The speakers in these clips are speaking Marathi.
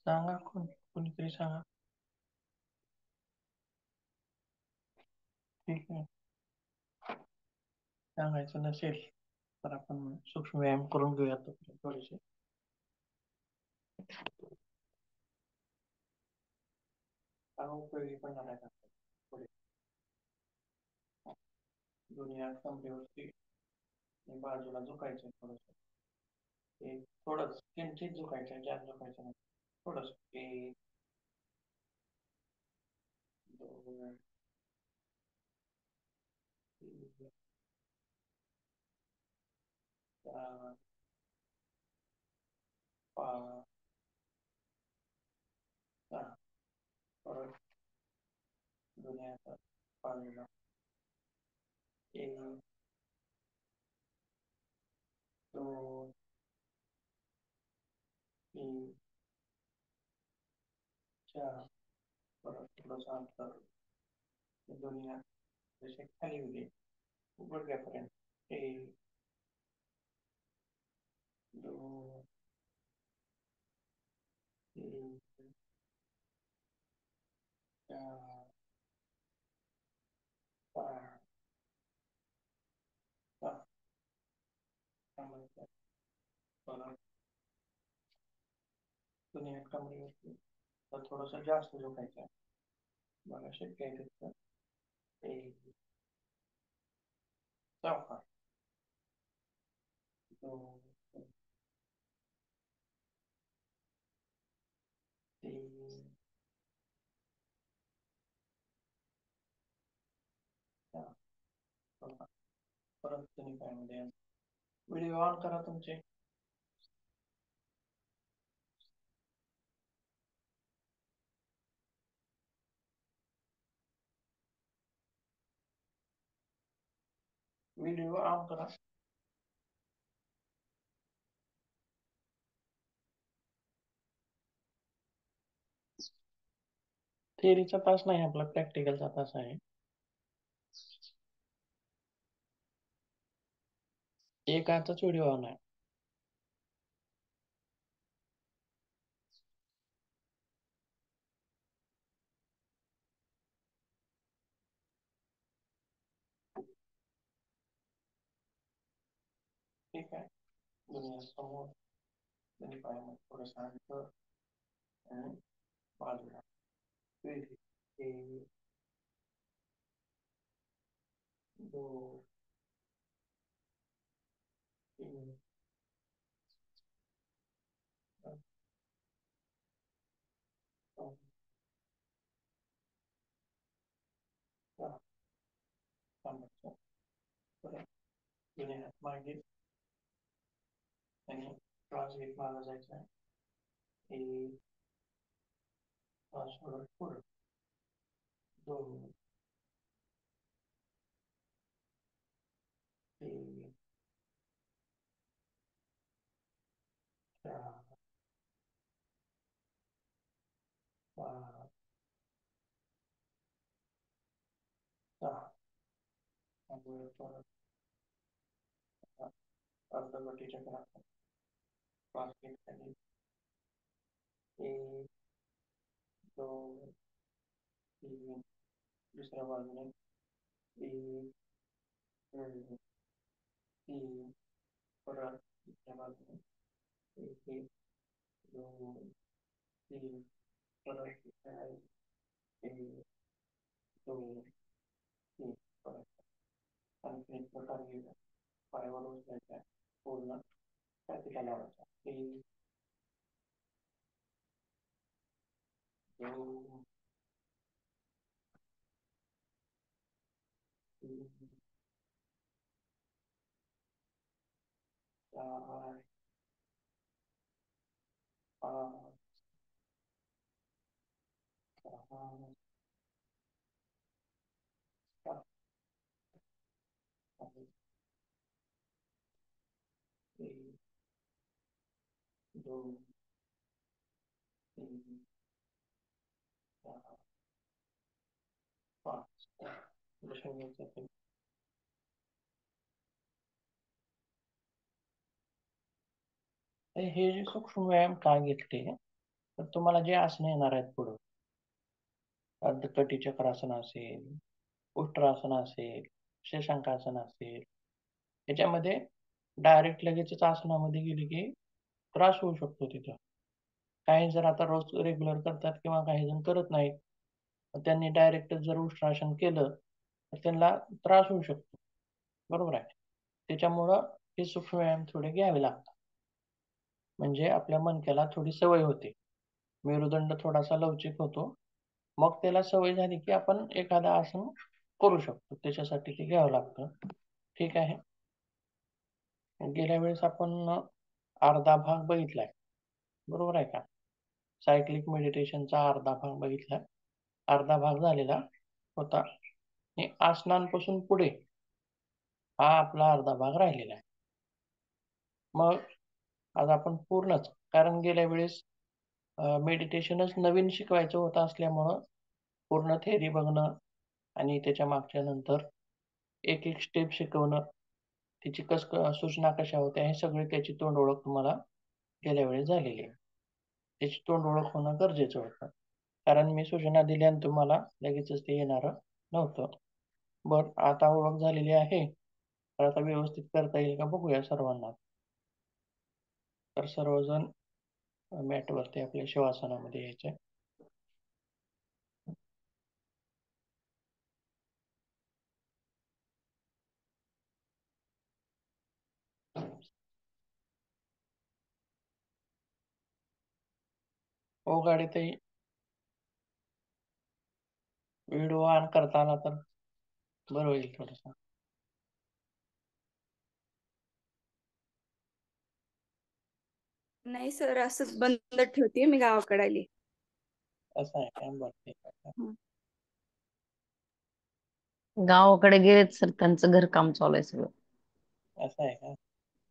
सांगा कोणीतरी सांगा. ठीक आहे. सांगायचं नसेल तर आपण सूक्ष्म व्यायाम करून घेऊया थोडेसे. सांगा उपयोगी पण झाला का थोडे. दोन्ही हात कमरेवरती आणि बाजूला झुकायचं थोडंसं. एक थोडंच किंचित झुकायचं, जास्त झुकायचं नाही. थोडंसं. एक, दोन, तीन, चार, पाच, सहा. परत दोन्ही हातात बाजूला. एक, दोन, तीन, चार. परत थोडंसं अंतर. दोन्ही हात जसे खाली होते गुडघ्यापर्यंत. एक, दोन, तीन, चार, पाच, सहा. त्यानंतर परत दोन्ही हात कमरेवरती. तर थोडंसं जास्त झोपायचं आहे. बघा शक्य आहे तितकं. एक, सावकाश. दोन, तीन, चार. बघा. परत तुम्ही काय मध्ये व्हिडिओ ऑन करा तुमचे. व्हिडिओ ऑन करा. थेअरीचा तास नाही आपला, प्रॅक्टिकलचा तास आहे. एकाचाच व्हिडिओ ऑन आहे. ठीक आहे. दुनिया समोर दोन्ही पायामध्ये थोडंसं अंतर आणि बाजूला. एक, दोन, तीन, चार, पाच, सहा. थांबायचं. परत दोन्ही हात मागे आणि श्वास घेत मागं जायचं आहे. एक, श्वास सोडत पुढं. दोन, तीन, चार, पाच, सहा. त्यामुळे परत अर्धगटी चक्र आपण श्वास घेत खाली. एक, दोन, तीन. दुसऱ्या बाजूने. एक, दोन, तीन. परत दुसऱ्या बाजूने. एक, एक, दोन, तीन. परत दुसऱ्या बाजूने. एक, दोन, तीन. परत आणखी एक प्रकार घ्यायचा. पायावर उचलायचा आहे. पूर्ण छातीला लावायचा. एक, दोन, तीन, चार, पाच, सहा, सात. आणि एक, दोन, तीन, चार, पाच. लक्षात घ्यायचं. हे जे सूक्ष्म व्यायाम का घेतले तर तुम्हाला जे आसनं येणार आहेत पुढं, अर्धकटी चक्रासन असेल, उष्ट्रासन असेल, शशांकासन असेल, याच्यामध्ये डायरेक्ट लगेचच आसनामध्ये गेले की त्रास होऊ शकतो तिथं. काही जर आता रोज रेग्युलर करतात किंवा काही जण करत नाहीत. त्यांनी डायरेक्टच जर उष्ट्रासन केलं, तर त्यांना त्रास होऊ शकतो. बरोबर आहे. त्याच्यामुळं हे सूक्ष्म व्यायाम थोडे घ्यावे लागतात. म्हणजे आपल्या मणक्याला थोडी सवय होते. मेरुदंड थोडासा लवचिक होतो. मग त्याला सवय झाली की आपण एखादं आसन करू शकतो. त्याच्यासाठी ते घ्यावं लागतं. ठीक आहे. गेल्या वेळेस आपण अर्धा भाग बघितलाय. बरोबर आहे का? सायक्लिक मेडिटेशनचा अर्धा भाग बघितला. अर्धा भाग झालेला होता आणि आसनांपासून पुढे हा आपला अर्धा भाग राहिलेला आहे. मग आज आपण पूर्णच, कारण गेल्या वेळेस मेडिटेशनच नवीन शिकवायचं होतं असल्यामुळं पूर्ण थेअरी बघणं आणि त्याच्या मागच्या नंतर एक-एक स्टेप शिकवणं, तिची सूचना कशा होत्या हे सगळे त्याची तोंड ओळख तुम्हाला गेल्या वेळेस झालेली आहे. त्याची तोंड ओळख होणं गरजेचं होतं. कारण मी सूचना दिल्या आणि तुम्हाला लगेचच ते येणारं नव्हतं. बरं, आता ओळख झालेली आहे. तर आता व्यवस्थित करता येईल का बघूया सर्वांना. तर सर्वजण मॅटवरती आपल्या शवासनामध्ये यायचे. हो गाडीतही व्हिडिओ ऑन करता आला तर बरं होईल थोडंसं. नाही सर, असंच बंद ठेवते, मी गावाकडे आली. असं आहे का? बरं, ठीक आहे. हं. गावाकडे गेलेत सर, त्यांचं घरकाम चालू आहे सगळं. असं आहे का?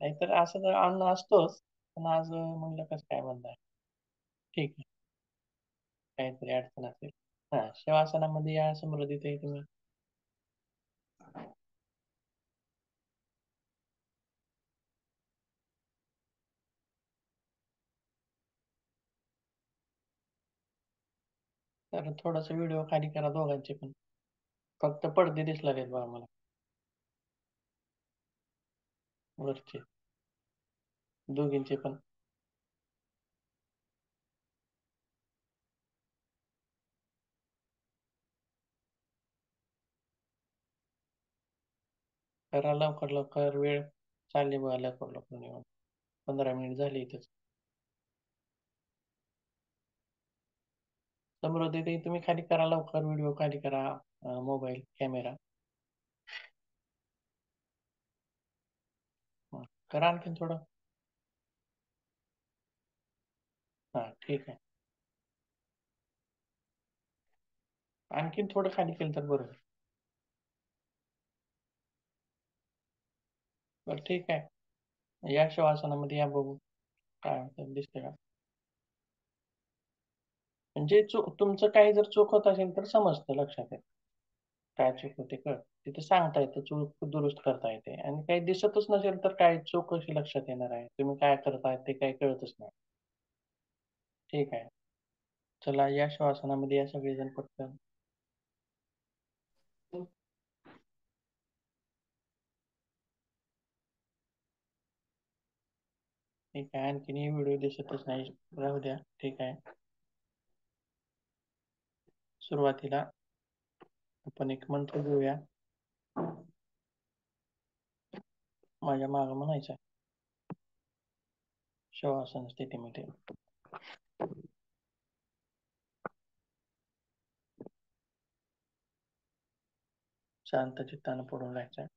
नाहीतर असं तर अन्न असतोच, पण आज म्हणलं कसं काय बंद आहे. ठीक आहे. काहीतरी अडचण असेल. हां, शवासनामध्ये या समृद्धीतही तुम्ही तर थोडंसं व्हिडिओ खाली करा दोघांचे पण. फक्त पडदे दिसला नाहीत बघा मला. वरचे. दोघींचे पण. करा लवकर लवकर, वेळ चालली बघा लवकर लवकर निघून. 15 मिनिट झाली इथेच. समृद्धीतही तुम्ही खाली करा लवकर, व्हिडिओ खाली करा, मोबाईल कॅमेरा. करा आणखीन थोडं. हां, ठीक आहे. आणखीन थोडं खाली केलं तर बरं होईल. बरं, ठीक आहे. या शवासनामध्ये या बघू. काय होतं दिसतंय का? म्हणजे तुमचं काही जर चूक होत असेल तर समजतं, लक्षात येतं. काय चूक होते कळतं. तिथे सांगता येतं, चूक दुरुस्त करता येते आणि काही दिसतच नसेल तर काय चूक कशी लक्षात येणार आहे? तुम्ही काय करताय ते काही कळतच नाही. ठीक आहे. चला या श्वासनामध्ये या सगळेजण पटकन. ठीक आहे. आणखीनही व्हिडिओ दिसतच नाही, राहू द्या. ठीक आहे. सुरुवातीला आपण एक मंत्र घेऊया. माझ्या मागं म्हणायचं आहे. शवासन स्थितीमध्ये. शांत चित्तानं पडून राहायचं आहे.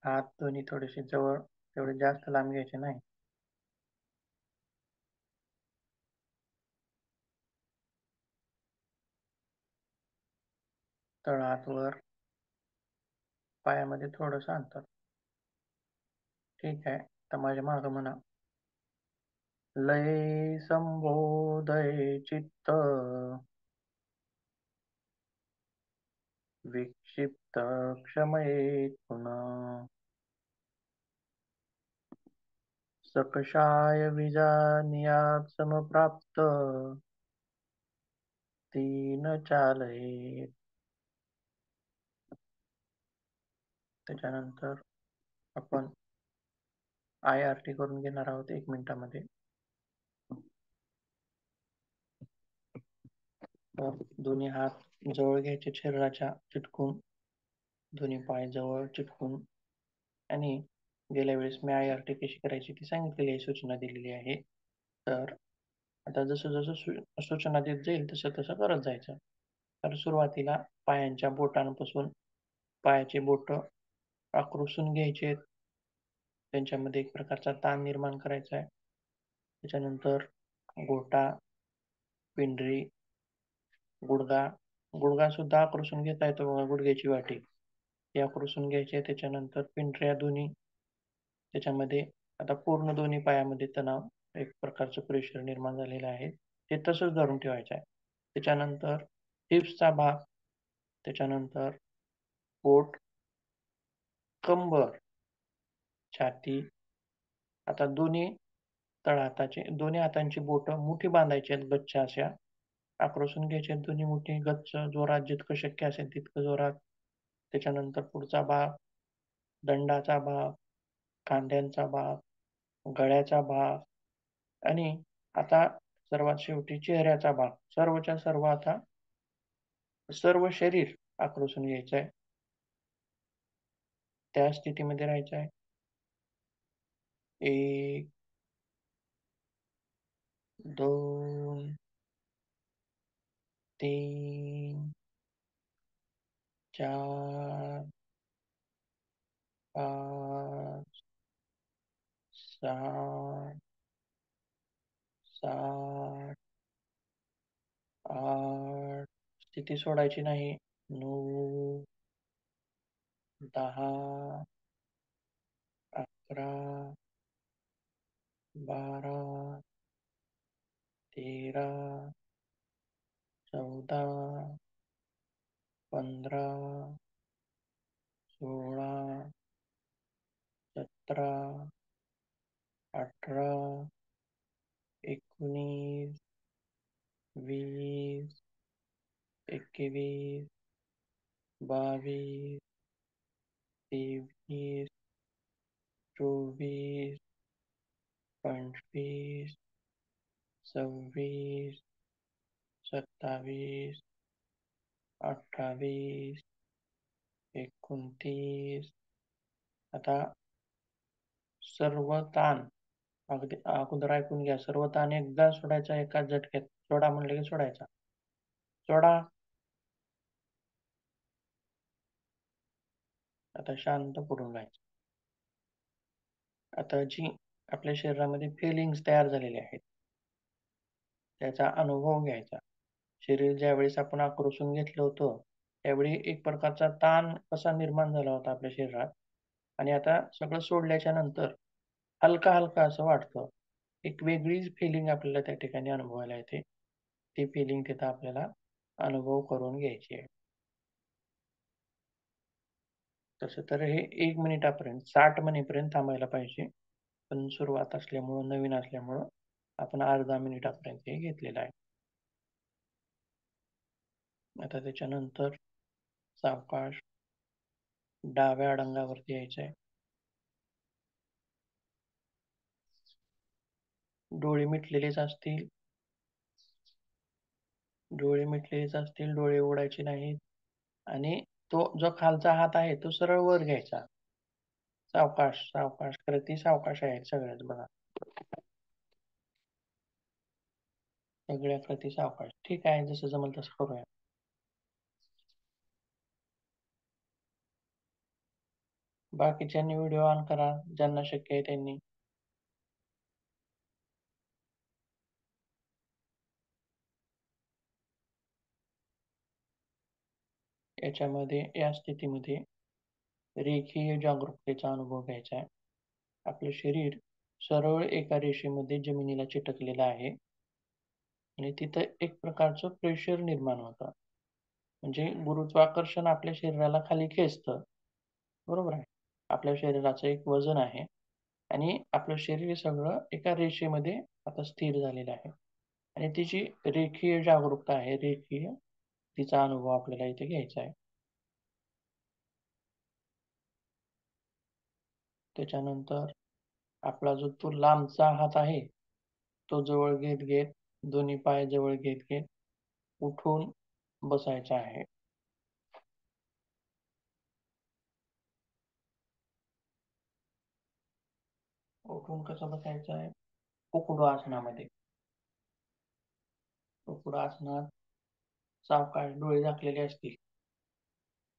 हात दोन्ही थोडेसे जवळ तेवढे जास्त लांब घ्यायचे नाही. तळहात वर, पायामध्ये थोडंसं अंतर. ठीक आहे. तर माझ्या मागं म्हणा, लय संबोधय चित्त, विक्षिप्त क्षमये पुनः, सकषाय विजानीयात् समप्राप्त, तीन चालये. त्याच्यानंतर आपण IRT करून घेणार आहोत 1 मिनिटामध्ये. तर दोन्ही हात जवळ घ्यायचे शरीराच्या चिटकून, दोन्ही पाय जवळ चिटकून. आणि गेल्या वेळेस मी IRT कशी करायची ती सांगितलेली आहे, सूचना दिलेली आहे. तर आता जसं जसं सूचना देत जाईल तसं तसं करत जायचं. तर सुरुवातीला पायांच्या बोटांपासून पायाचे बोट आकृसून घ्यायचे, त्यांच्यामध्ये एक प्रकारचा ताण निर्माण करायचा आहे. त्याच्यानंतर गोटा, पिंडरी, गुडघा सुद्धा आकृसून घेता येतो बघा, गुडघ्याची वाटी ती आकृसून घ्यायची. त्याच्यानंतर पिंढऱ्या दोन्ही, त्याच्यामध्ये आता पूर्ण दोन्ही पायामध्ये तणाव, एक प्रकारचं प्रेशर निर्माण झालेलं आहे, ते तसंच धरून ठेवायचं आहे. त्याच्यानंतर हिप्सचा भाग, त्याच्यानंतर पोट, कंबर, छाती. आता दोन्ही दोन्ही हातांची बोटं मुठी बांधायची आहेत, गच्च अशा आकृसून घ्यायचे आहेत दोन्ही मुठी गच्च, जोरात जितकं शक्य असेल तितकं जोरात. त्याच्यानंतर पुढचा भाग, दंडाचा भाग, खांद्यांचा भाग, गळ्याचा भाग आणि आता सर्वात शेवटी चेहऱ्याचा भाग. सर्वच्या सर्व आता सर्व शरीर आकृसून घ्यायचं आहे, त्या स्थितीमध्ये राहायचं आहे. 1, 2, 3, 4, 5, 6, 7, 8, स्थिती सोडायची नाही. 9, 10, 11, 12, 13, 14, 15, 16, 17, 18, 19, 20, 21, 22, 23, 24, 25, 26, 27, 28, 29. आता सर्व ताण अगदी अगोदर ऐकून घ्या. सर्व ताण एकदा सोडायचा एकाच झटक्यात. सोडा म्हणलं की सोडायचा. सोडा. आता शांत पडून राहायचं. आता जी आपल्या शरीरामध्ये फिलिंग्स तयार झालेले आहेत, त्याचा अनुभव घ्यायचा. शरीर ज्यावेळेस आपण आकृसून घेतलं होतं, त्यावेळी एक प्रकारचा ताण कसा निर्माण झाला होता आपल्या शरीरात, आणि आता सगळं सोडल्याच्या नंतर हलका हलका असं वाटतं. एक वेगळीच फिलिंग आपल्याला त्या ठिकाणी अनुभवायला येते. ती फिलिंग तिथं आपल्याला अनुभव करून घ्यायची आहे. तसं तर हे 1 मिनिटापर्यंत 60 मिनिटपर्यंत थांबायला पाहिजे, पण सुरुवात असल्यामुळं, नवीन असल्यामुळं आपण अर्धा मिनिटापर्यंत हे घेतलेलं आहे. आता त्याच्यानंतर सावकाश डाव्या अडंगावरती यायचं आहे. डोळे मिटलेलेच असतील, डोळे उघडायचे नाहीत. आणि तो जो खालचा हात आहे तो सरळ वर घ्यायचा. सावकाश सावकाश, कृती सावकाश आहेत सगळ्याच बघा. सगळ्या कृती सावकाश. ठीक आहे, जसं जमेल तसं करूया. बाकीच्यांनी व्हिडिओ ऑन करा, ज्यांना शक्य आहे त्यांनी. याच्यामध्ये या स्थितीमध्ये रेखीय जागरूकतेचा अनुभव घ्यायचा आहे. आपलं शरीर सरळ एका रेषेमध्ये जमिनीला चिटकलेलं आहे आणि तिथं एक प्रकारचं प्रेशर निर्माण होतं. म्हणजे गुरुत्वाकर्षण आपल्या शरीराला खाली खेचतं. बरोबर आहे. आपल्या शरीराचं एक वजन आहे आणि आपलं शरीर सगळं एका रेषेमध्ये आता स्थिर झालेलं आहे आणि तिची रेखीय जागरूकता आहे. रेखीय तिचा अनुभव आपल्याला इथे घ्यायचा आहे. त्याच्यानंतर आपला जो तो लांबचा हात आहे तो जवळ घेत घेत दोन्ही पाय जवळ घेत घेत उठून बसायचा आहे. उठून कसं बसायचं आहे? उकडू आसनामध्ये. उकडू आसनात सावकाश डोळे झाकलेले असतील.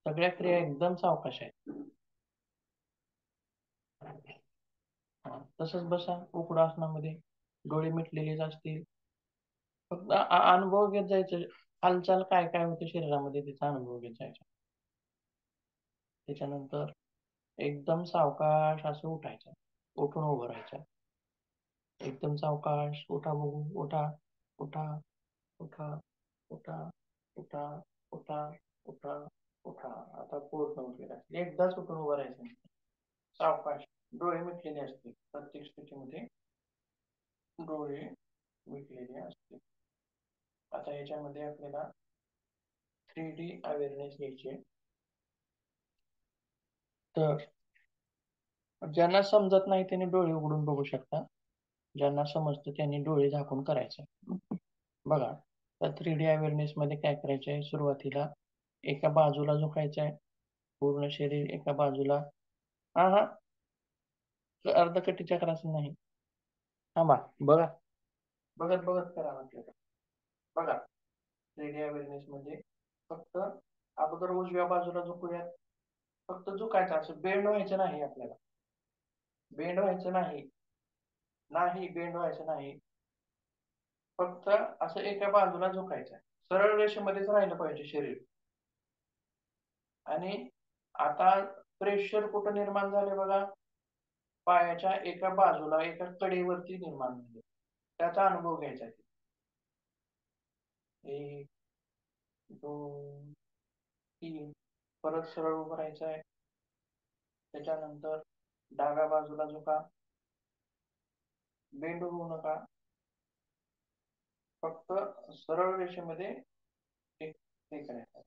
सगळ्या क्रिया एकदम सावकाश आहेत. तसंच बसा उकडू आसनामध्ये. डोळे मिटलेलेच असतील. फक्त अनुभव घेत जायचं. हालचाल काय काय होते शरीरामध्ये त्याचा अनुभव घेत जायचा. त्याच्यानंतर एकदम सावकाश असं उठायचं. उठून उभं राहायचं. एकदम सावकाश उठा बघू. उठा, उठा, उठा, उठा, उठा, उठा, उठा, उठा. आता पूर्ण उठलेलं असतील. एकदाच उठून उभं राहायचं. सावकाश. डोळे मिटलेले असतील. प्रत्येक स्थितीमध्ये डोळे मिटलेले असतील. आता याच्यामध्ये आपल्याला 3D अवेअरनेस घ्यायची आहे. तर ज्यांना समजत नाही त्यांनी डोळे उघडून बघू शकता. ज्यांना समजतं त्यांनी डोळे झाकून करायचं. बघा, तर 3D अवेअरनेस मध्ये काय करायचं आहे? सुरुवातीला एका बाजूला झुकायचं आहे. पूर्ण शरीर एका बाजूला. हा हा अर्धकटी चक्रासन नाही. थांबा, बघा, बघत बघत करा म्हटलं. बघा, 3D अवेअरनेस मध्ये फक्त अगोदर उजव्या बाजूला झुकूयात. फक्त झुकायचं, असं बेंड व्हायचं नाही आपल्याला. बेंड व्हायचं नाही. नाही बेंड व्हायचं नाही. फक्त असं एका बाजूला झुकायचं. सरळ रेषेमध्येच राहिलं पाहिजे शरीर. आणि आता प्रेशर कुठं निर्माण झाले बघा? पायाच्या एका बाजूला एका कडेवरती निर्माण झाले. त्याचा अनुभव घ्यायचा. 1 2 3 परत सरळ उभं राहायचं आहे. त्याच्यानंतर डाव्या बाजूला झुका. बेंड होऊ नका. फक्त सरळ रेषेमध्ये हे करायचं.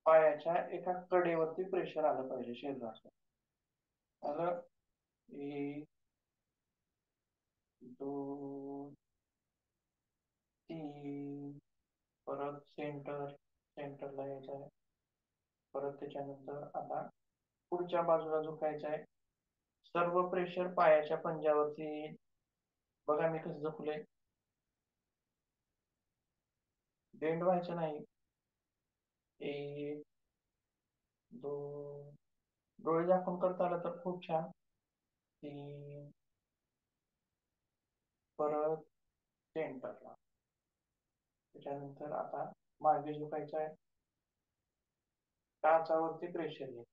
पायाच्या एका कडेवरती प्रेशर आलं पाहिजे शरीराचं. आलं. 1 2 3 परत सेंटरला यायचं आहे. परत त्याच्यानंतर आता पुढच्या बाजूला झुकायचं आहे. सर्व प्रेशर पायाच्या पंजावरती येईल. बघा मी कसं झुकलोय. बेंड व्हायचं नाही. 1 2 डोळे झाकून करता आलं तर खूप छान. 3 परत सेंटरला. त्याच्यानंतर आता मागे झुकायचं आहे. टाचावरती प्रेशर घ्या.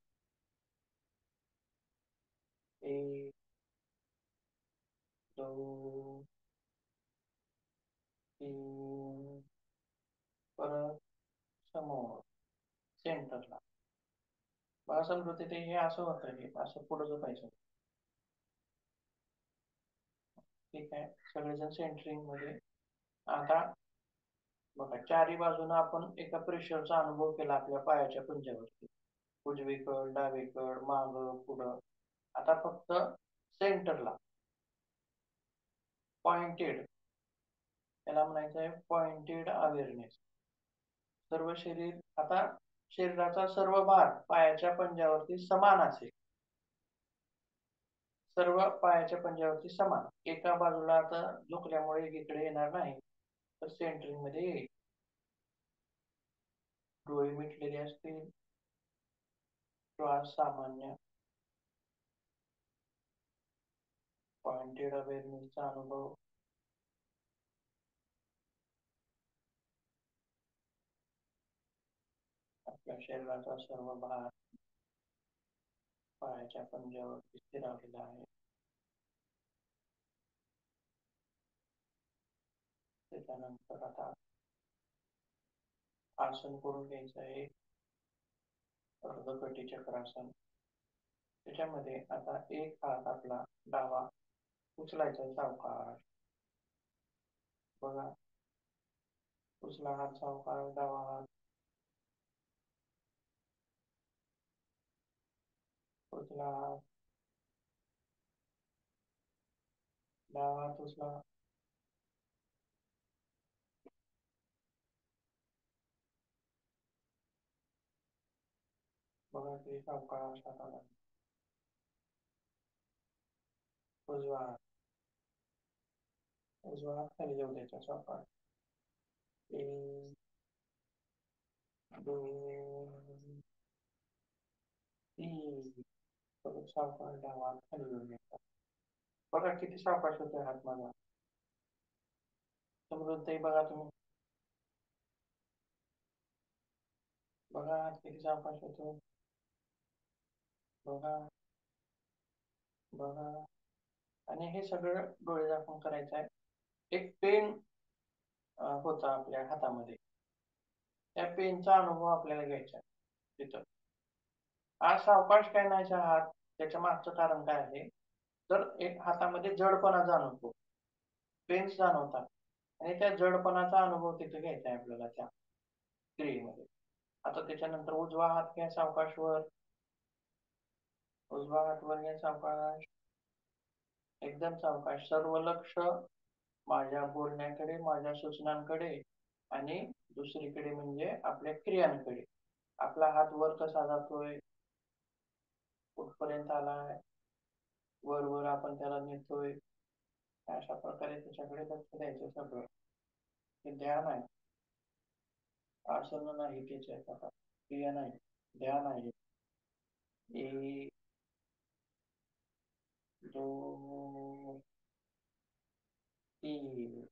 1 2 3 परत समोर सेंटरला. मला समजते ते हे असं होतं. हे असं पुढे झुकायचं. ठीक आहे. सगळेजण सेंटरिंग मध्ये. आता बघा, चारी बाजूने आपण एका प्रेशरचा अनुभव केला आपल्या पायाच्या पंजावरती. उजवीकड, डावीकड, मागं, पुढं. आता फक्त सेंटरला पॉइंटेड, त्याला म्हणायचं आहे पॉइंटेड अवेअरनेस. सर्व शरीर आता शरीराचा सर्व भार पायाच्या पंजावरती समान असेल. सर्व पायाच्या पंजावरती समान. एका बाजूला आता झुकल्यामुळे एकीकडे येणार नाही, तर सेंटरिंग मध्ये येईल. डोळे मिटलेले असतील. श्वास सामान्य. पॉइंटेड अवेअरनेसचा अनुभव आपल्या शरीराचा सर्व भाग पायाच्या पंजावर स्थिरावलेला आहे. त्याच्यानंतर आता आसन करून घ्यायचं आहे, अर्धकटी चक्रासन. त्याच्यामध्ये आता एक हात आपला डावा उचलायचा सावकाश. बघा, उचला हात सावकाश, डावा हात उचला, डावा हात उचला, बघा ते सावकाश हाताला. उजवा हात खाली जाऊ द्यायचा सावकाश. 1, 2, 3. परत सावकाश डावा हात खाली जाऊ द्यायचा. बघा किती सावकाश होतोय हात माझा. समृद्धही बघा तुम्ही, बघा हात किती सावकाश होतो. बघा बघा. आणि हे सगळं डोळे झाकून करायचं आहे. एक पेन होता आपल्या हातामध्ये, त्या पेनचा अनुभव आपल्याला घ्यायचा तिथं. आज सावकाश काय नाही हात, त्याच्या मागचं कारण काय आहे, तर एक हातामध्ये जडपणा जाणवतो, पेन्स जाणवतात, आणि त्या जडपणाचा अनुभव तिथे घ्यायचा आहे आपल्याला त्या क्रियेमध्ये. आता त्याच्यानंतर उजवा हात घ्या सावकाश वर, उजवा हात वर घ्या सावकाश, एकदम सावकाश. सर्व लक्ष माझ्या बोलण्याकडे, माझ्या सूचनांकडे, आणि दुसरीकडे म्हणजे आपल्या क्रियांकडे. आपला हात वर कसा जातोय, कुठपर्यंत आलाय, वर वर आपण त्याला नेतोय, अशा प्रकारे त्याच्याकडे लक्ष द्यायचं. सगळं हे ध्यान आहे, आसन नाही त्याच्यात, आता क्रिया नाही, ध्यान आहे. 1, 2, 3.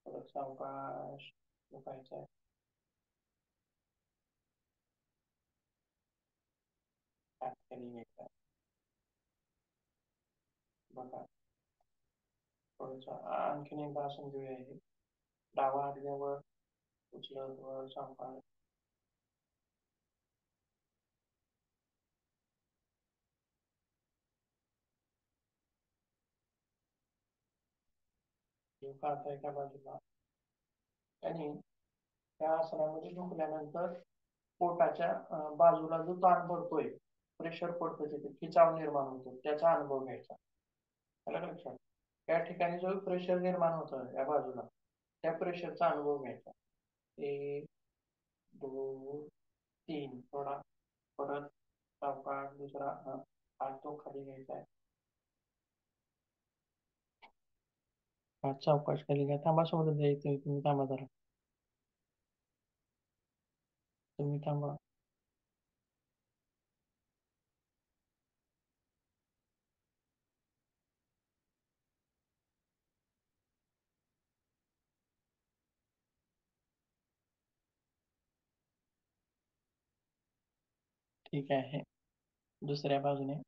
परत सावकाश झोपायचं आहे. हात खाली घ्यायचा. बघा थोडस आणखीन एकदा आसन घेऊया. हे डावा हात घ्या वर, उचलत वर सावकाश. झोका एका बाजूला. आणि त्या आसनामध्ये झोपल्यानंतर पोटाच्या बाजूला जो ताण पडतोय, प्रेशर पडतो, तिथे खिचाव निर्माण होतो, त्याचा अनुभव घ्यायचा. आलं लक्षात? त्या ठिकाणी जो प्रेशर निर्माण होतं या बाजूला, त्या प्रेशरचा अनुभव घ्यायचा. 1, 2, 3. थोडा परत सावकाश. दुसरा हात तो खाली घ्यायचा आहे. हात सावकाश खाली घ्या. थांबा सोडत जायचं, तुम्ही थांबा जरा, तुम्ही थांबा. ठीक आहे. दुसऱ्या बाजूने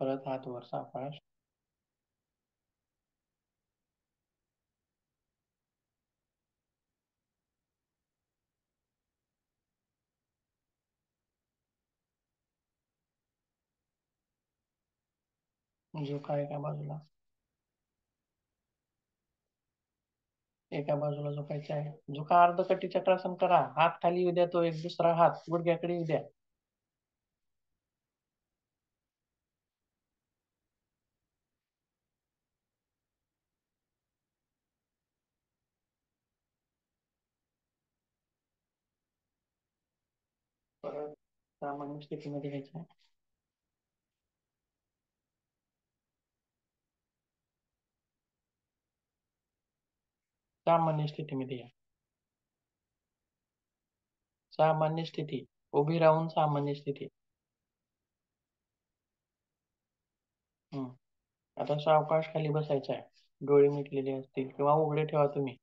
परत हात वर सावकाश. झोका एका बाजूला, एका बाजूला झोपायचं आहे. झोका अर्धकटी चक्रासन करा. हात खाली येऊ द्या, तो एक दुसरा हात गुडघ्याकडे येऊ द्या. परत सामान्य स्थितीमध्ये घ्यायचं आहे. सामान्य स्थितीमध्ये या. सामान्य स्थिती, उभी राहून सामान्य स्थिती. आता सावकाश खाली बसायचं आहे. डोळे मिटलेले असतील किंवा उघडे ठेवा तुम्ही.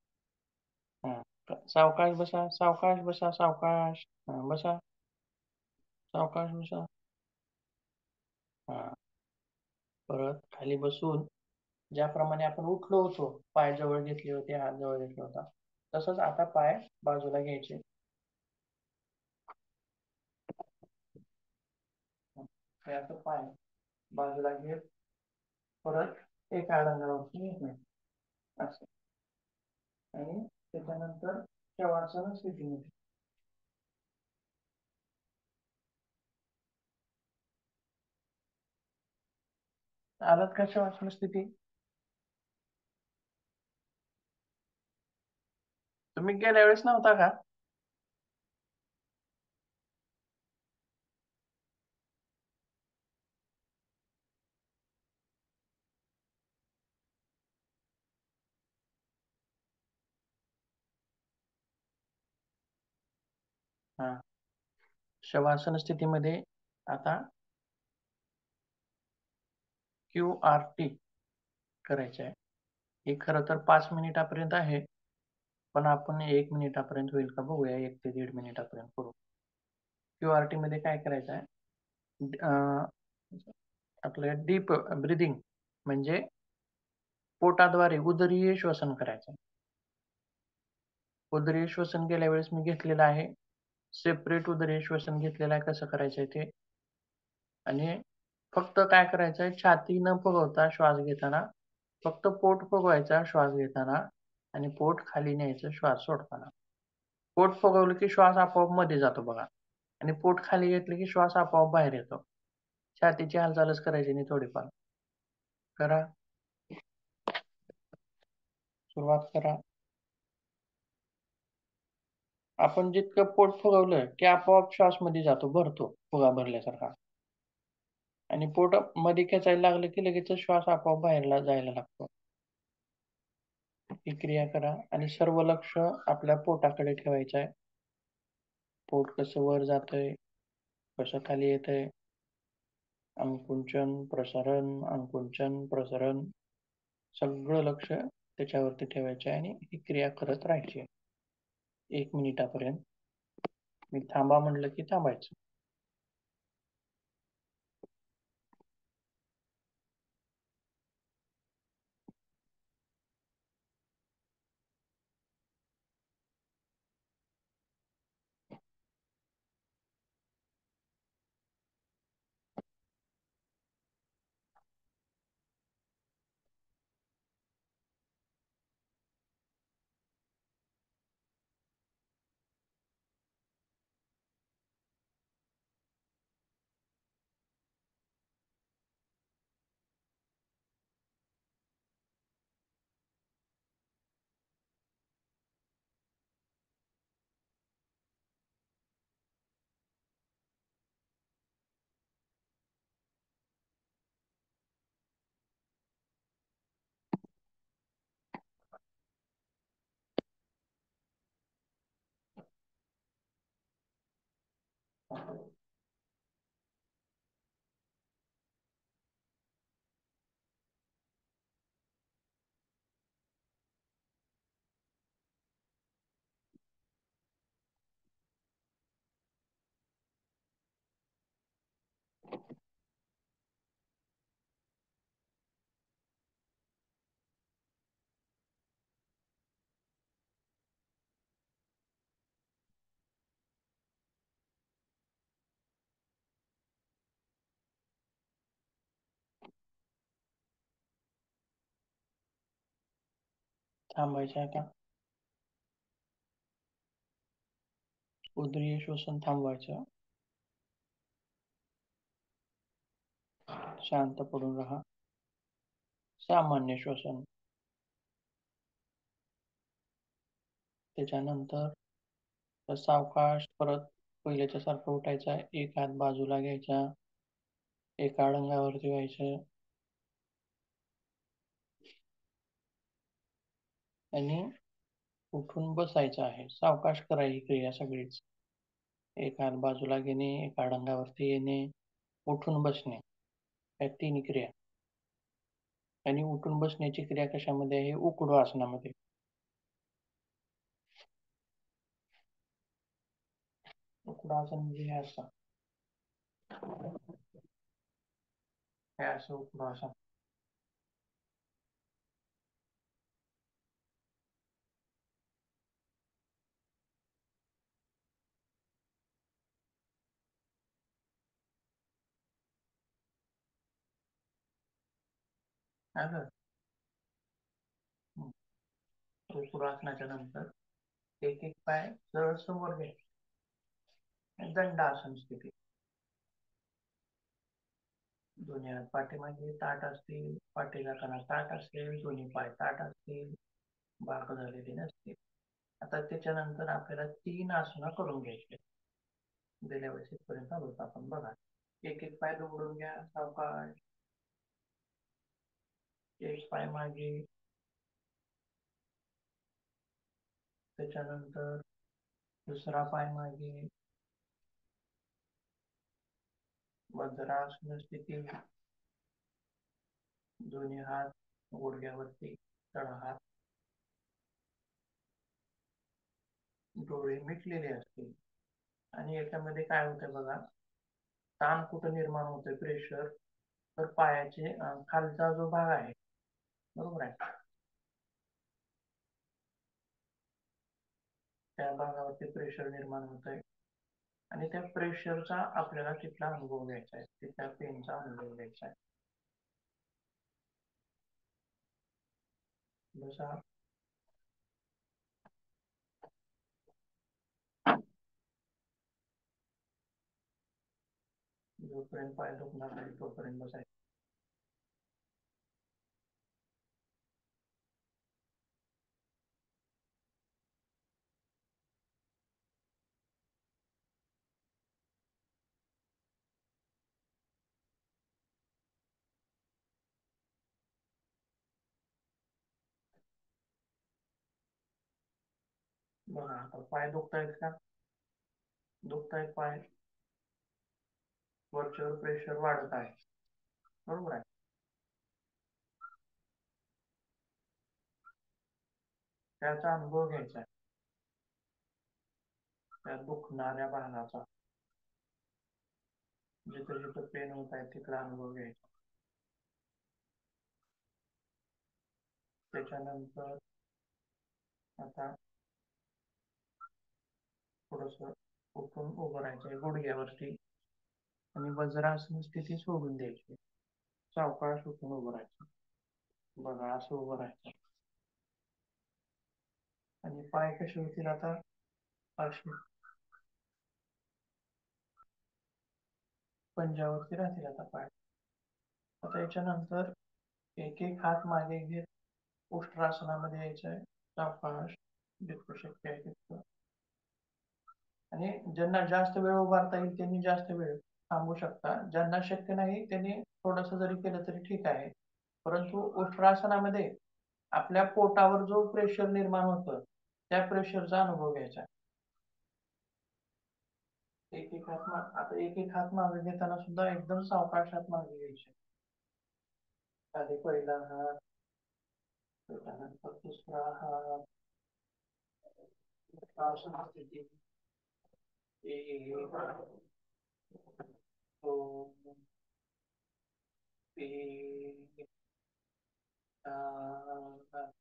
हा. सावकाश बसा, सावकाश बसा, सावकाश. हा, बसा. सावकाश बसा. हा. परत खाली बसून ज्याप्रमाणे आपण उठलो होतो, पाय जवळ घेतले होते, हात जवळ घेतला होता, तसंच आता पाय बाजूला घ्यायचे. हे असं पाय बाजूला घेत परत एका अडंगावरती घेत असं. आणि त्याच्यानंतर शवासन स्थितीमध्ये आलात का शवासन स्थिती? तुम्ही गेल्या वेळेस नव्हता का? हा. शवासन स्थितीमध्ये आता QRT करायचे आहे. हे खरं तर 5 मिनिटापर्यंत आहे, पण आपण 1 मिनिटापर्यंत होईल का बघूया. 1 ते 1.5 मिनिटापर्यंत करू. QRT मध्ये काय करायचं आहे, आपलं डीप ब्रिदिंग म्हणजे पोटाद्वारे उदरीय श्वसन करायचं. उदरीय श्वसन गेल्या वेळेस मी घेतलेलं आहे. सेपरेट उदरीय श्वसन घेतलेलं आहे. कसं करायचंय ते, आणि फक्त काय करायचंय, छाती न फुगवता श्वास घेताना फक्त पोट फुगवायचा श्वास घेताना, आणि पोट खाली न्यायचं श्वास सोडताना. पोट फुगवलं की श्वास आपोआप मध्ये जातो बघा, आणि पोट खाली घेतलं की श्वास आपोआप बाहेर येतो. छातीची हालचालच करायची नाही थोडीफार. करा, सुरुवात करा. आपण जितकं पोट फुगवलं की आपोआप श्वास मध्ये जातो, भरतो फुगा भरल्यासारखा. आणि पोट मध्ये खेचायला लागलं की लगेच श्वास आपोआप बाहेरला जायला लागतो. ही क्रिया करा आणि सर्व लक्ष आपल्या पोटाकडे ठेवायचं आहे. पोट कसं वर जातंय, कसं खाली येतंय, अंकुंचन प्रसारण, अंकुंचन प्रसारण, सगळं लक्ष त्याच्यावरती ठेवायचं आहे आणि ही क्रिया करत राहायची 1 मिनिटापर्यंत. मी थांबा म्हटलं की थांबायचं. थांबायचं आता. उदरीय श्वसन थांबवायचं. शांत पडून राहा. सामान्य श्वसन. त्याच्यानंतर सावकाश परत पहिल्याच्या सारखं उठायचं आहे. एक हात बाजूला घ्यायचा, एका अडंगावरती व्हायचं आणि उठून बसायचं आहे. सावकाश करा ही क्रिया सगळीच. एक हात बाजूला घेणे, एका अडंगावरती येणे, उठून बसणे, या 3 क्रिया. आणि उठून बसण्याची क्रिया कशामध्ये आहे? उकडू आसनामध्ये. उकडू आसन म्हणजे हे असं. हे असं उकडू आसन. असं. उकडू आसनाच्या नंतर एक एक पाय सरळ समोर घ्यायचे. दंडासन स्थिती. दोन्ही हात पाठीमागे ताठ असतील, पाठीला कणा ताठ असेल, दोन्ही पाय ताठ असतील, बाक झालेली नसतील. आता त्याच्यानंतर आपल्याला 3 आसनं करून घ्यायची. गेल्या वेळेस इथपर्यंत आलो होतो आपण बघा. एक एक पाय दुमडून घ्या सावकाश. एक पाय मागे, त्याच्यानंतर दुसरा पाय मागे, वज्रासन स्थिती. दोन्ही हात गुडघ्यावरती, तळहात, डोळे मिटलेले असतील. आणि याच्यामध्ये काय होतंय बघा, ताण कुठं निर्माण होतोय, प्रेशर, तर पायाचे खालचा जो भाग आहे, बरोबर आहे, त्या भागावरती प्रेशर निर्माण होतंय. आणि त्या प्रेशरचा आपल्याला तिथला अनुभव घ्यायचा आहे, तिथल्या पेनचा अनुभव घ्यायचा आहे. जसा जोपर्यंत पाय दुखणार नाही तोपर्यंत बसायचं. बघा आता पाय दुखतायत का? दुखतायत पाय, वरच्यावर प्रेशर वाढत आहे, बरोबर आहे. त्याचा अनुभव घ्यायचा आहे, त्या दुखणाऱ्या भागाचा, जिथं जिथं पेन होत आहे तिथला अनुभव घ्यायचा. त्याच्यानंतर आता थोडस उठून उभं राहायचंय गुडघ्यावरती आणि वज्रासन स्थिती सोडून द्यायची. सावकाश उठून उभं राहायचं. बघा असं उभं राहायचं. आणि पाय कसे होतील आता? असे पंजावरती राहतील आता पाय. आता याच्यानंतर एक एक हात मागे घेत उष्ट्रासनामध्ये यायचंय. सावकाश, जितकं शक्य आहे तितकं. आणि ज्यांना जास्त वेळ उभारता येईल त्यांनी जास्त वेळ थांबू शकता. ज्यांना शक्य नाही त्यांनी थोडस जरी केलं तरी ठीक आहे. परंतु उष्ट्रासनामध्ये आपल्या पोटावर जो प्रेशर निर्माण होतं त्या प्रेशरचा अनुभव घ्यायचा. एक एक हात आता एक एक हात मागे घेताना सुद्धा एकदम सावकाश हात मागे घ्यायचे. आधी पहिला हात, त्याच्यानंतर दुसरा हात, स्थिती, एक, दोन, तीन, चार,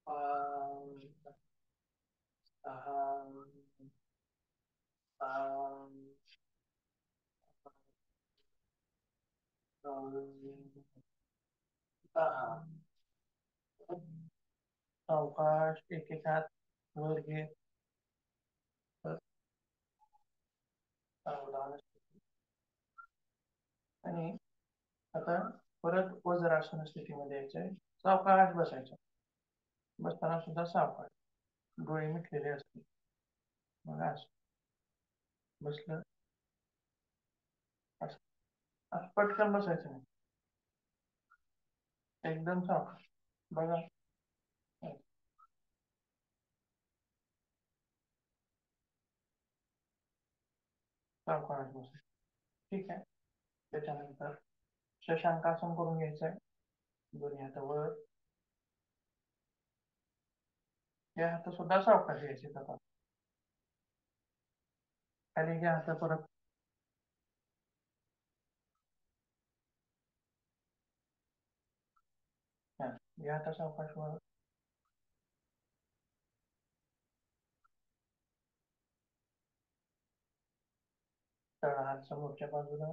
पाच, सहा, सात, नऊ, 10. सावकाश एक एक हात वर घेत आणि आता परत वज्रासन स्थितीमध्ये यायचंय. सावकाश बसायचं. बसताना सुद्धा सावकाश, डोळे मिटलेले असतील. मग असं बसलं, असं पटकन बसायचं नाही, एकदम सावकाश. बघा सावकाश बसायचं, ठीक आहे. त्याच्यानंतर शशांकासन करून घ्यायचंय. दोन्ही हात वर. या हात सुद्धा सावकाश घ्यायचे आता. खाली घ्या हात परत. या हात सावकाश वर. तळ हात समोरच्या बाजूला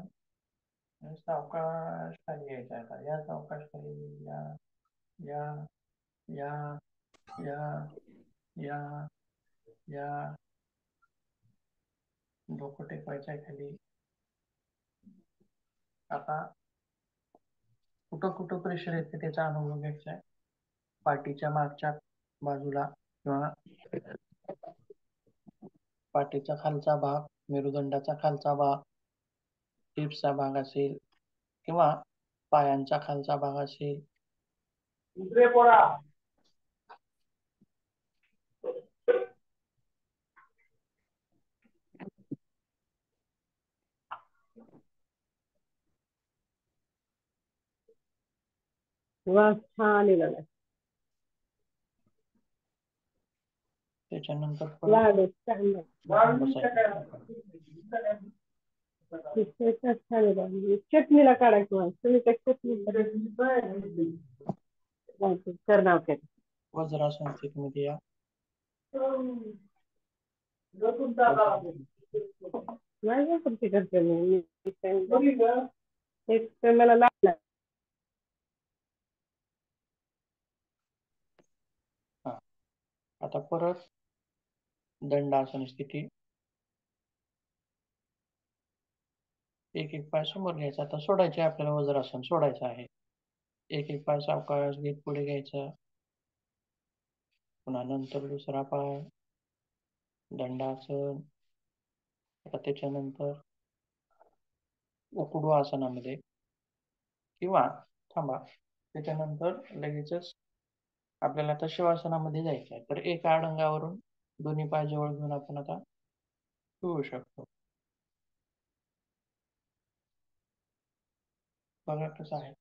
आणि सावकाश खाली यायचा आता. या सावकाश खाली. या या या या या या. डोकं टेकवायचं आहे खाली. आता कुठं कुठं प्रेशर येते त्याचा अनुभव घ्यायचा आहे. पाठीच्या मागच्या बाजूला किंवा पाठीचा खालचा भाग, मेरुदंडाचा खालचा भाग, हिप्सचा भाग असेल किंवा पायांचा खालचा भाग असेल. छान निघाला. त्याच्यानंतर चटणीला काढायचं. तुम्ही करणार काय? वज्रासन स्थितीमध्ये या. नाही तुमची करते मी मला लागला. आता परत दंडासन स्थिती. एक एक पाय समोर घ्यायचा. आता सोडायचे आपल्याला. वज्रासन सोडायचं आहे. एक एक पाय सावकाश घेत पुढे घ्यायचा. पुन्हा नंतर दुसरा पाय दंडासन. आता त्याच्यानंतर उकडू आसनामध्ये किंवा थांबा, त्याच्यानंतर लगेचच आपल्याला आता शिवासनामध्ये जायचं आहे. तर एका अडंगावरून दोन्ही पाय जवळ घेऊन आपण आता शिवू शकतो. बघा कसं आहे.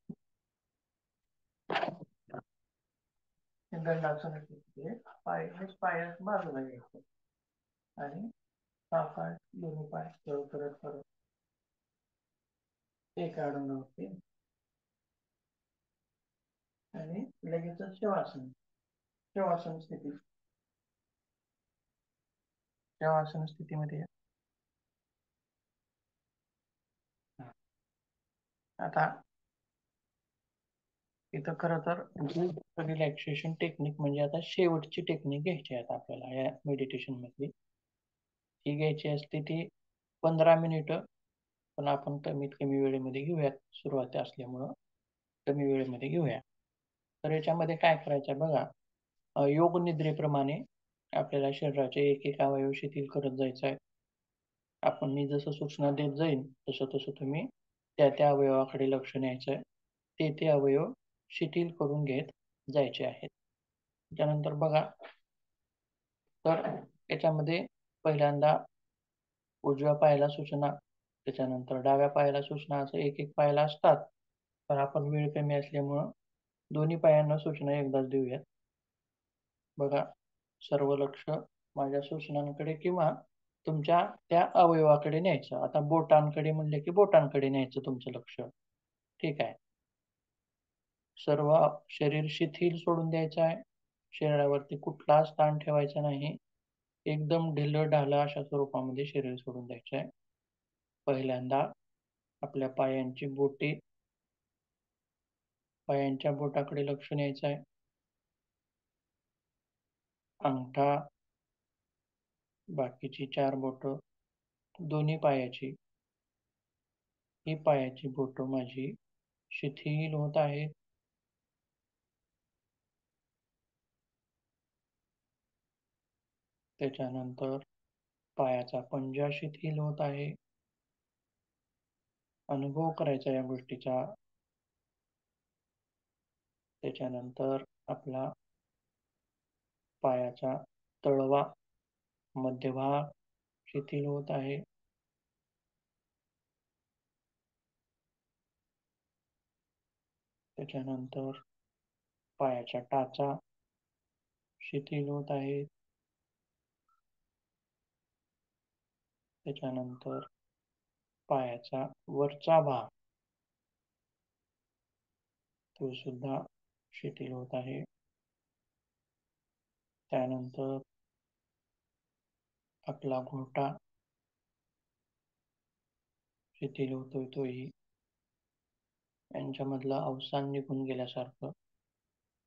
दंडासन पाय बाजूला घ्यायचं आणि सावकाश दोन्ही पाय जवळ करत करत एका अडंगावरती आणि लगेचच शिवासन. शिवासन स्थिती. शिवासन स्थितीमध्ये आता इथं खरं तर रिलॅक्सेशन टेक्निक म्हणजे आता शेवटची टेक्निक घ्यायची आहे आपल्याला या मेडिटेशन मध्ये. ही घ्यायची असते ती 15 मिनिटं, पण आपण कमीत कमी वेळेमध्ये घेऊयात. सुरुवाती असल्यामुळं कमी वेळेमध्ये घेऊया. तर याच्यामध्ये काय करायचं आहे बघा. योग निद्रेप्रमाणे आपल्याला शरीराचे एक एक अवयव शिथिल करत जायचं आहे. आपण मी जसं सूचना देत जाईन तसं तसं तुम्ही त्या अवयवाकडे लक्ष न्यायचं आहे. ते अवयव शिथिल करून घेत जायचे आहेत. त्यानंतर बघा, तर याच्यामध्ये पहिल्यांदा उजव्या पायाला सूचना, त्याच्यानंतर डाव्या पायाला सूचना, असं एक एक पायाला असतात. पण आपण वेळ कमी असल्यामुळं दोन्ही पायांना सूचना एकदाच देऊयात. बघा, सर्व लक्ष माझ्या सूचनांकडे किंवा तुमच्या त्या अवयवाकडे न्यायचं. आता बोटांकडे म्हणले की बोटांकडे न्यायचं तुमचं लक्ष. ठीक आहे. सर्व शरीर शिथिल सोडून द्यायचं आहे. शरीरावरती कुठलाच ताण ठेवायचा नाही. एकदम ढिलं ढालं अशा स्वरूपामध्ये शरीर सोडून द्यायचं आहे. पहिल्यांदा आपल्या पायांची बोटे, पायांच्या बोटाकडे लक्ष न्यायचं आहे. अंगठा, बाकीची 4 बोटं, दोन्ही पायाची, ही पायाची बोटं माझी शिथिल होत आहेत. त्याच्यानंतर पायाचा पंजा शिथिल होत आहे. अनुभव करायचा या गोष्टीचा. त्याच्यानंतर आपला पायाचा तळवा, मध्यभाग शिथिल होत आहे. त्याच्यानंतर पायाच्या टाचा शिथिल होत आहेत. त्याच्यानंतर पायाचा वरचा भाग तो सुद्धा शिथिल होत आहे. त्यानंतर आपला घोटा शिथिल होतोय तोही. यांच्यामधलं अवसान निघून गेल्यासारखं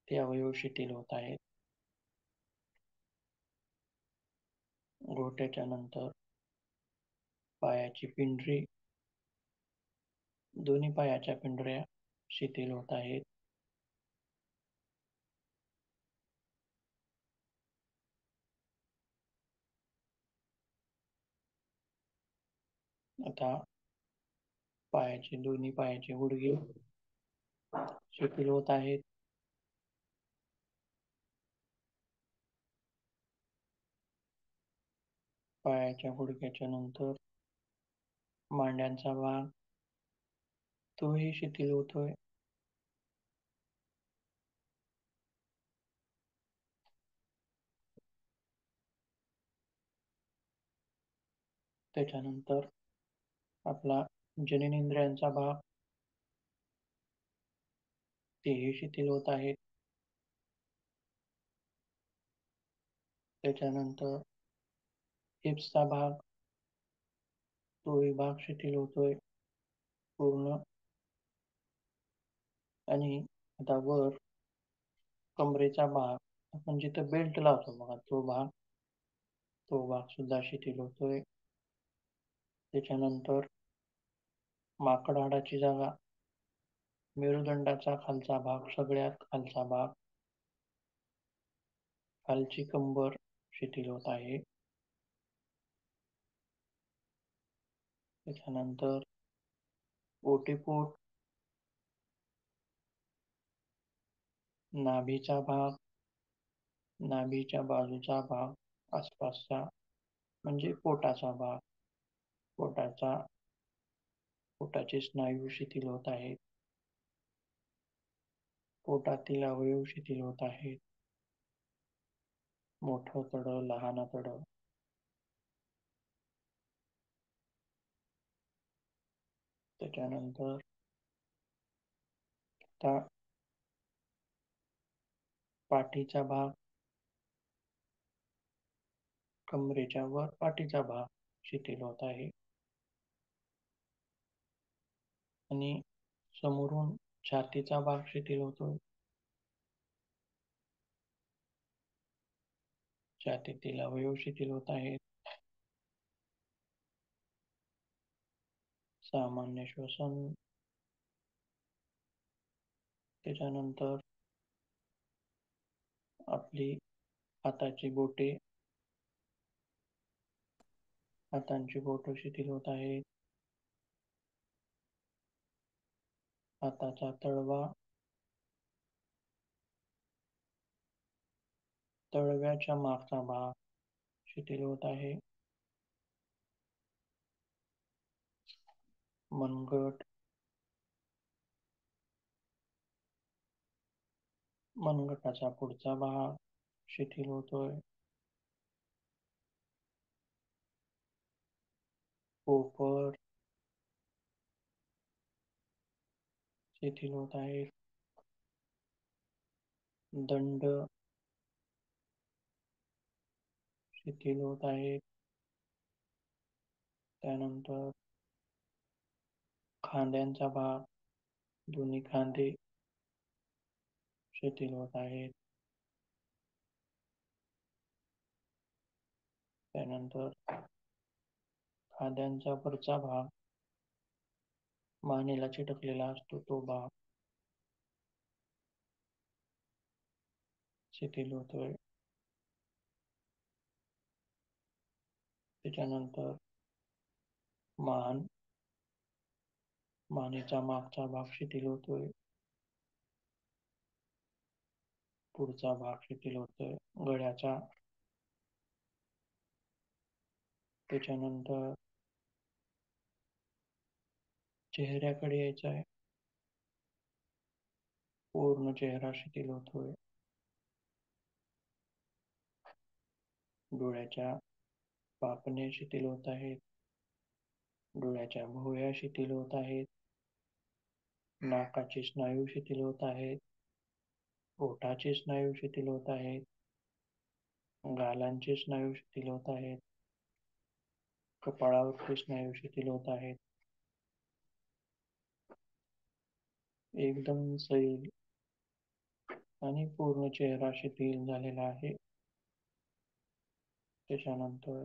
ते अवयव शिथिल होत आहेत. घोट्याच्या नंतर पायाची पिंढरी, दोन्ही पायाच्या पिंढऱ्या शिथिल होत आहेत. आता दोन्ही पायाचे गुडघे शिथिल होत आहेत. पायाच्या गुडघ्याच्या नंतर मांड्यांचा भाग तोही शिथिल होतोय. त्याच्यानंतर आपला जननेंद्रियांचा भाग तेही शिथिल होत आहेत. त्याच्यानंतर हिप्सचा भाग तोही भाग शिथिल होतोय पूर्ण. आणि आता वर कमरेचा भाग, आपण जिथं बेल्ट लावतो बघा तो भाग सुद्धा शिथिल होतोय. त्याच्यानंतर माकड हाडाची जागा, मेरुदंडाचा खालचा भाग, सगळ्यात खालचा भाग, खालची कंबर शिथिल होत आहे. त्याच्यानंतर ओटीपोट, नाभीचा भाग, नाभीच्या बाजूचा भाग, आसपासचा म्हणजे पोटाचा भाग, पोटाचे स्नायू शिथिल होत आहेत. पोटातील अवयव शिथिल होत आहेत. मोठं तडं, लहान तडं. त्याच्यानंतर आता पाठीचा भाग, कमरेच्या वर पाठीचा भाग शिथिल होत आहे. आणि समोरून छातीचा भाग शिथिल होतो. छातीतील अवयव शिथिल होत आहेत. सामान्य श्वसन. त्याच्यानंतर आपली हाताची बोटे, हातांची बोटं शिथिल होत आहेत. हाताचा तळवा, तळव्याच्या मागचा भाग शिथिल होत आहे. मनगट, मनगटाचा पुढचा भाग शिथिल होतोय. पोपट शिथिल होत आहे. दंड शिथिल होत आहे. त्यानंतर खांद्यांचा भाग, दोन्ही खांदे शिथिल होत आहेत. त्यानंतर खांद्यांचा वरचा भाग, मानेला चिटकलेला असतो तो भाग शिथिल होतोय. त्याच्यानंतर मानेचा मागचा भाग शिथिल होतोय. पुढचा भाग शिथिल होतोय गळ्याचा. त्याच्यानंतर चेहऱ्याकडे यायचं आहे. पूर्ण चेहरा शिथिल होतोय. डोळ्याच्या पापण्या शिथिल होत आहेत. डोळ्याच्या भोवया शिथिल होत आहेत. नाकाचे स्नायू शिथिल होत आहेत. ओठाचे स्नायू शिथिल होत आहेत. गालांचे स्नायू शिथिल होत आहेत. कपाळावरचे स्नायू शिथिल होत आहेत. एकदम सैल आणि पूर्ण चेहरा शिथिल झालेला आहे. त्याच्यानंतर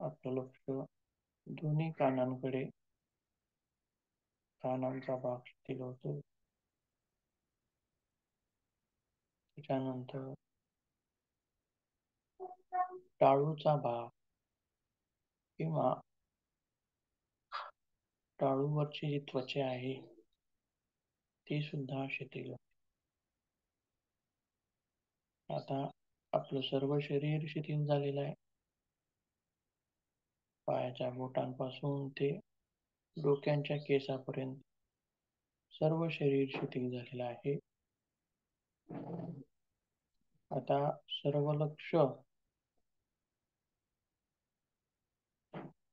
आपलं लक्ष दोन्ही कानांकडे, कानांचा भाग शिथिल होतो. त्याच्यानंतर टाळूचा भाग किंवा टाळूवरची जी त्वचा आहे ती सुद्धा शिथिल होते. आता आपलं सर्व शरीर शिथिल झालेलं आहे. पायाच्या बोटांपासून ते डोक्यांच्या केसापर्यंत सर्व शरीर शिथिल झालेलं आहे. आता सर्व लक्ष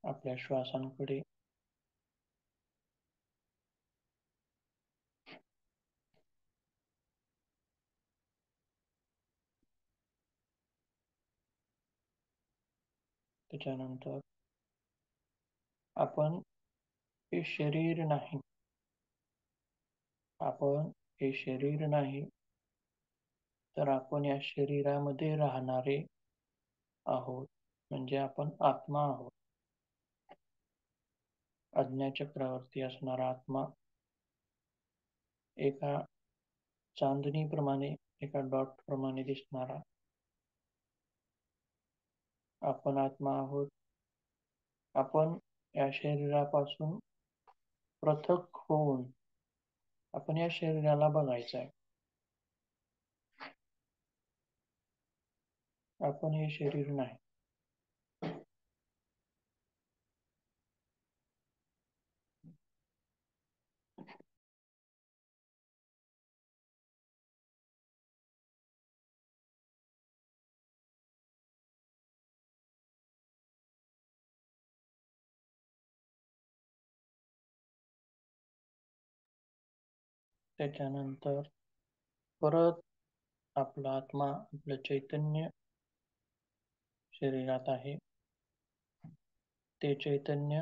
आपल्या श्वासांकडे, त्याच्यानंतर आपण हे शरीर नाही, आपण हे शरीर नाही तर आपण या शरीरामध्ये राहणारे आहोत, म्हणजे आपण आत्मा आहोत. आज्ञाचक्रावरती असणारा आत्मा एका चांदणीप्रमाणे, एका डॉट प्रमाणे दिसणारा आपण आत्मा आहोत. आपण या शरीरापासून पृथक होऊन आपण या शरीराला बघायचं आहे. आपण हे शरीर नाही. त्याच्यानंतर परत आपला आत्मा, आपलं चैतन्य शरीरात आहे. ते चैतन्य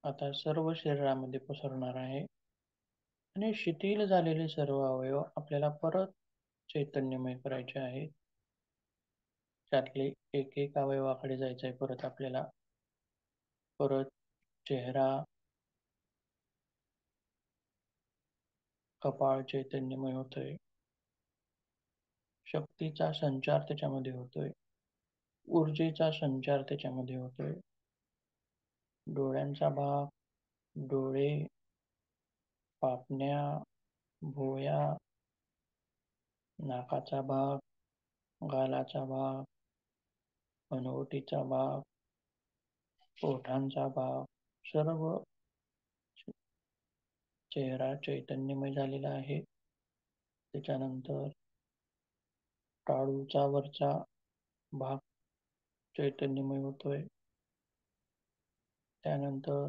आता सर्व शरीरामध्ये पसरणार आहे आणि शिथिल झालेले सर्व अवयव आपल्याला परत चैतन्यमय करायचे आहेत. त्यातले एक एक अवयवाकडे जायचं आहे परत आपल्याला. परत चेहरा, कपाळ चैतन्यमय होतोय. शक्तीचा संचार त्याच्यामध्ये होतोय. ऊर्जेचा संचार त्याच्यामध्ये होतोय. डोळ्यांचा भाग, डोळे, पापण्या, भोवया, नाकाचा भाग, गालाचा भाग, हनुवटीचा भाग, ओठांचा भाग, सर्व चेहरा चैतन्यमय झालेला आहे. त्याच्यानंतर टाळूचा वरचा भाग चैतन्यमय होतोय. त्यानंतर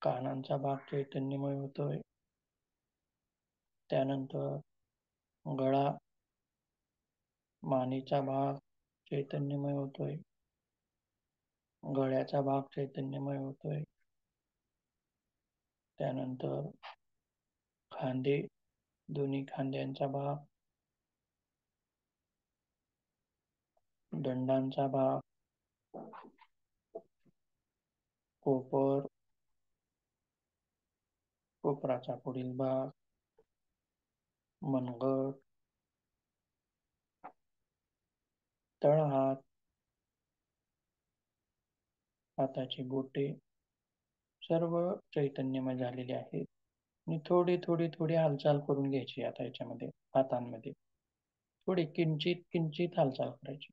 कानांचा भाग चैतन्यमय होतोय. त्यानंतर गळा, मानेचा भाग चैतन्यमय होतोय. गळ्याचा भाग चैतन्यमय होतोय. त्यानंतर खांदे, दोन्ही खांद्यांचा भाग, दंडांचा भाग, कोपर, कोपराचा पुढील भाग, मनगट, तळहात, हाताची बोटे सर्व चैतन्यमय झालेले आहेत. आणि थोडी थोडी थोडी हालचाल करून घ्यायची आता याच्यामध्ये, हातांमध्ये थोडी किंचित किंचित हालचाल करायची.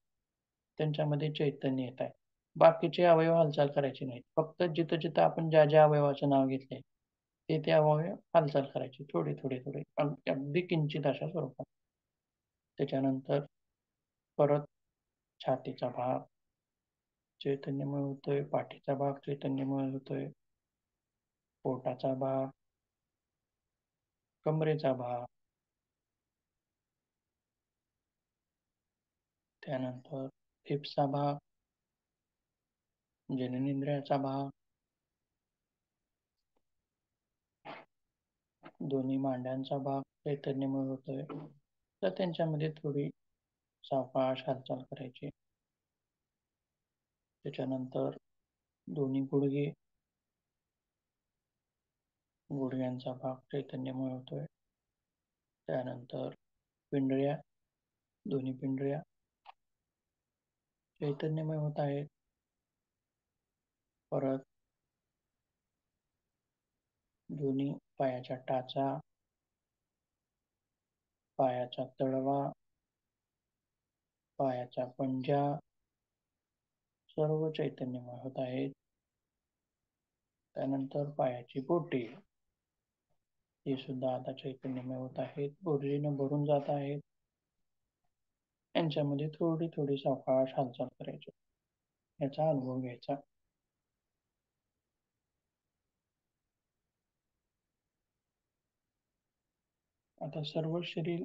त्यांच्यामध्ये चैतन्य येत आहे. बाकीचे अवयव हालचाल करायची नाहीत. फक्त जिथं जिथं आपण ज्या ज्या अवयवाचं नाव घेतलंय ते अवयव हालचाल करायची थोडे थोडे थोडे अगदी किंचित अशा स्वरूपात. त्याच्यानंतर परत छातीचा भाग चैतन्यमय होतोय, पाठीचा भाग चैतन्यमय होतोय, पोटाचा भाग, कमरेचा भाग, त्यानंतर हिप्सचा भाग, जननेंद्रियाचा भाग, दोन्ही मांड्यांचा भाग चैतन्यमय होतोय. तर त्यांच्यामध्ये थोडी सावकाश हालचाल करायची. त्याच्यानंतर दोन्ही गुडघे, गुडघ्यांचा भाग चैतन्यमय होतोय. त्यानंतर पिंडळ्या, दोन्ही पिंडळ्या चैतन्यमय होत आहेत. परत दोन्ही पायाच्या टाचा, पायाचा तळवा, पायाचा पंजा सर्व चैतन्यमय होत आहेत. त्यानंतर पायाची बोटे हे सुद्धा आता चैतन्यमय होत आहेत, ऊर्जेने भरून जात आहेत. यांच्यामध्ये थोडी थोडी सावकाश हालचाल करायची, याचा अनुभव घ्यायचा. आता सर्व शरीर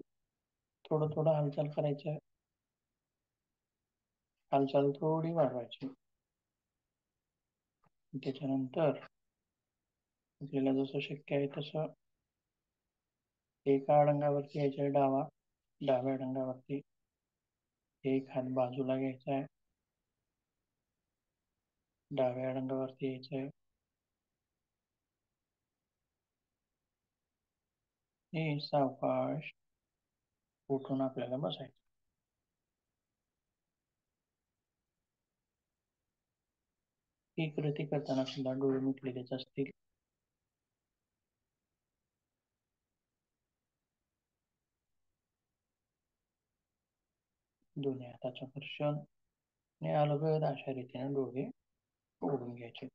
थोडं थोडं हालचाल करायचं, हालचाल थोडी वाढवायची. त्याच्यानंतर आपल्याला जसं शक्य आहे तसं एका अडंगावरती यायचं आहे डाव्या अडंगावरती एक हात बाजूला घ्यायचा आहे, डाव्या अडंगावरती यायचं आहे. हे सावकाश उठून आपल्याला बसायचं. ही कृती करताना सुद्धा डोळे मिटलेलेच असतील. दोन्ही हाताचं घर्षण आणि अलगद अशा रीतीने डोळे उघडून घ्यायचे.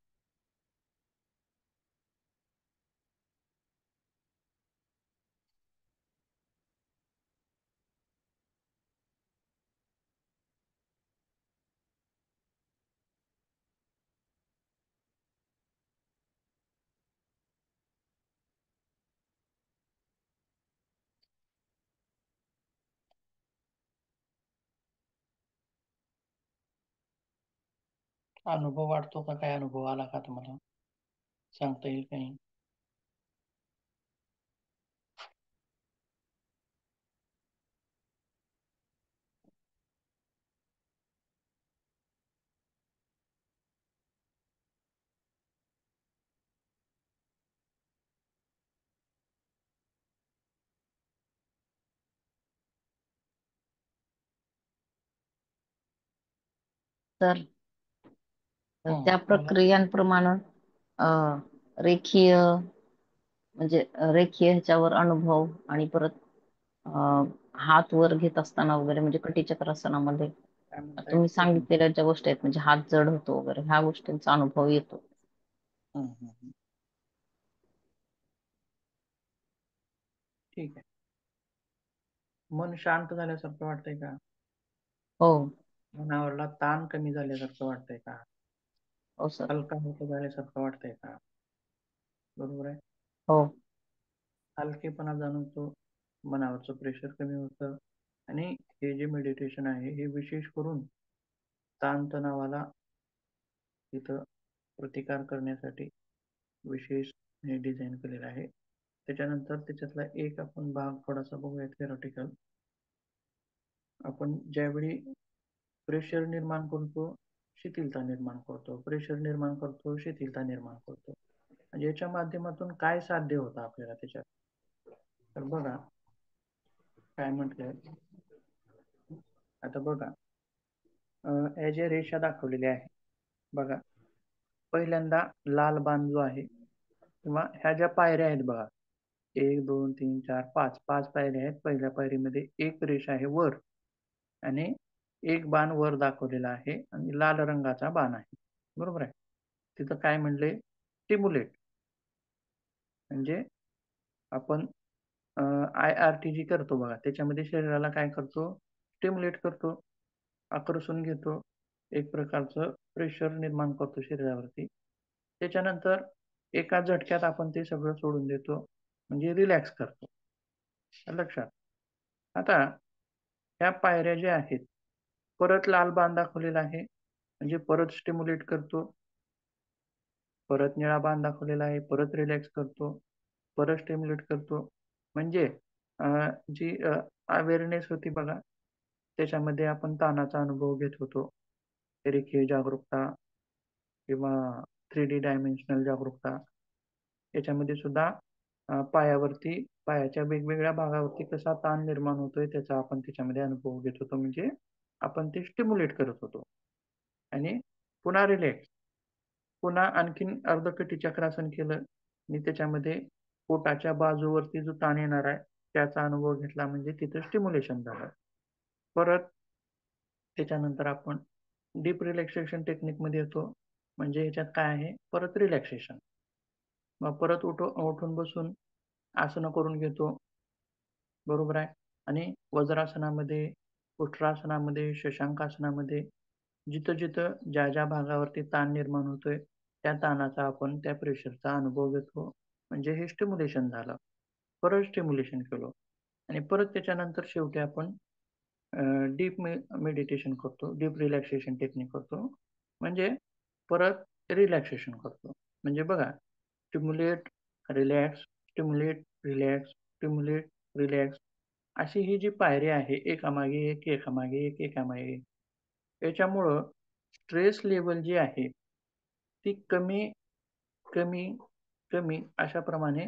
अनुभव वाटतो का? काय अनुभव आला का तुम्हाला? सांगता येईल काही? तर त्या बोला. प्रक्रियांप्रमाणे रेखीय म्हणजे रेखीय ह्याच्यावर अनुभव आणि परत हात वर घेत असताना वगैरे म्हणजे कटीचक्रासनामध्ये काय म्हणताय? तुम्ही एक मिनिट. सांगितलेल्या ज्या गोष्टी आहेत म्हणजे हात जड होतो वगैरे ह्या गोष्टींचा अनुभव येतो. ठीक आहे. मन शांत झाल्यासारखं वाटतंय का? हो मनावरला ताण कमी झाल्यासारखं वाटतंय का? हो सर. हलका हलका झाल्यासारखं वाटतंय का? बरोबर आहे. हो हलकेपणा जाणवतो, मनावरचं प्रेशर कमी होतं आणि हे जे मेडिटेशन आहे हे विशेष करून ताणतणावाला तिथं प्रतिकार करण्यासाठी विशेष हे डिझाईन केलेलं आहे. त्याच्यानंतर त्याच्यातला एक आपण भाग थोडासा बघूया थेरॉटिकल. आपण ज्यावेळी प्रेशर निर्माण करतो, शिथिलता निर्माण करतो, प्रेशर निर्माण करतो, शिथिलता निर्माण करतो. म्हणजे याच्या माध्यमातून काय साध्य होतं आपल्याला त्याच्यात? तर बघा काय म्हटलंय. आता बघा या ज्या रेषा दाखवलेल्या आहे बघा, पहिल्यांदा लाल बाण जो आहे किंवा ह्या ज्या पायऱ्या आहेत बघा, 1 2 3 4 5 5 पायऱ्या आहेत. पहिल्या पायरीमध्ये एक रेषा आहे वर आणि एक बाण वर दाखवलेला आहे आणि लाल रंगाचा बाण आहे. बरोबर आहे. तिथं काय म्हणले? स्टिम्युलेट. म्हणजे आपण IRT करतो बघा, त्याच्यामध्ये शरीराला काय करतो, स्टिम्युलेट करतो, आकर्षून घेतो, एक प्रकारचं प्रेशर निर्माण करतो शरीरावरती. त्याच्यानंतर एका झटक्यात आपण ते सगळं सोडून देतो, म्हणजे रिलॅक्स करतो. आलं लक्षात? आता ह्या पायऱ्या ज्या आहेत, परत लाल बाण दाखवलेला आहे, म्हणजे परत स्टिम्युलेट करतो, परत निळा बाण दाखवलेला आहे, परत रिलॅक्स करतो, परत स्टिम्युलेट करतो. म्हणजे जी अवेअरनेस होती बघा, त्याच्यामध्ये आपण ताणाचा अनुभव घेत होतो. रेखीय जागरूकता किंवा 3D डायमेन्शनल जागरूकता. याच्यामध्ये सुद्धा पायाच्या वेगवेगळ्या भागावरती कसा ताण निर्माण होतोय त्याचा आपण त्याच्यामध्ये अनुभव घेत होतो. म्हणजे आपण ते स्टिम्युलेट करत होतो. आणि पुन्हा रिलॅक्स. पुन्हा आणखीन अर्धकटी चक्रासन केलं आणि त्याच्यामध्ये पोटाच्या बाजूवरती जो ताण येणार आहे त्याचा अनुभव घेतला, म्हणजे तिथं स्टिम्युलेशन झालं. परत त्याच्यानंतर आपण डीप रिलॅक्सेशन टेक्निकमध्ये येतो. म्हणजे ह्याच्यात काय आहे, परत रिलॅक्सेशन. मग परत उठून बसून आसनं करून घेतो, बरोबर आहे. आणि वज्रासनामध्ये, उष्ट्रासनामध्ये, शशांकासनामध्ये जिथं ज्या भागावरती ताण निर्माण होतोय त्या ताणाचा आपण त्या प्रेशरचा अनुभव घेतो, म्हणजे हे स्टिम्युलेशन झालं. परत स्टिम्युलेशन केलं आणि परत त्याच्यानंतर शेवटी आपण डीप मेडिटेशन करतो, डीप रिलॅक्सेशन टेक्निक करतो, म्हणजे परत रिलॅक्सेशन करतो. म्हणजे बघा, stimulate, relax, stimulate, relax, stimulate, relax, अशी ही जी पायरी आहे, एकामागे एक, एकामागे एक, एकामागे एक, याच्यामुळं स्ट्रेस लेवल जी आहे ती कमी कमी कमी अशाप्रमाणे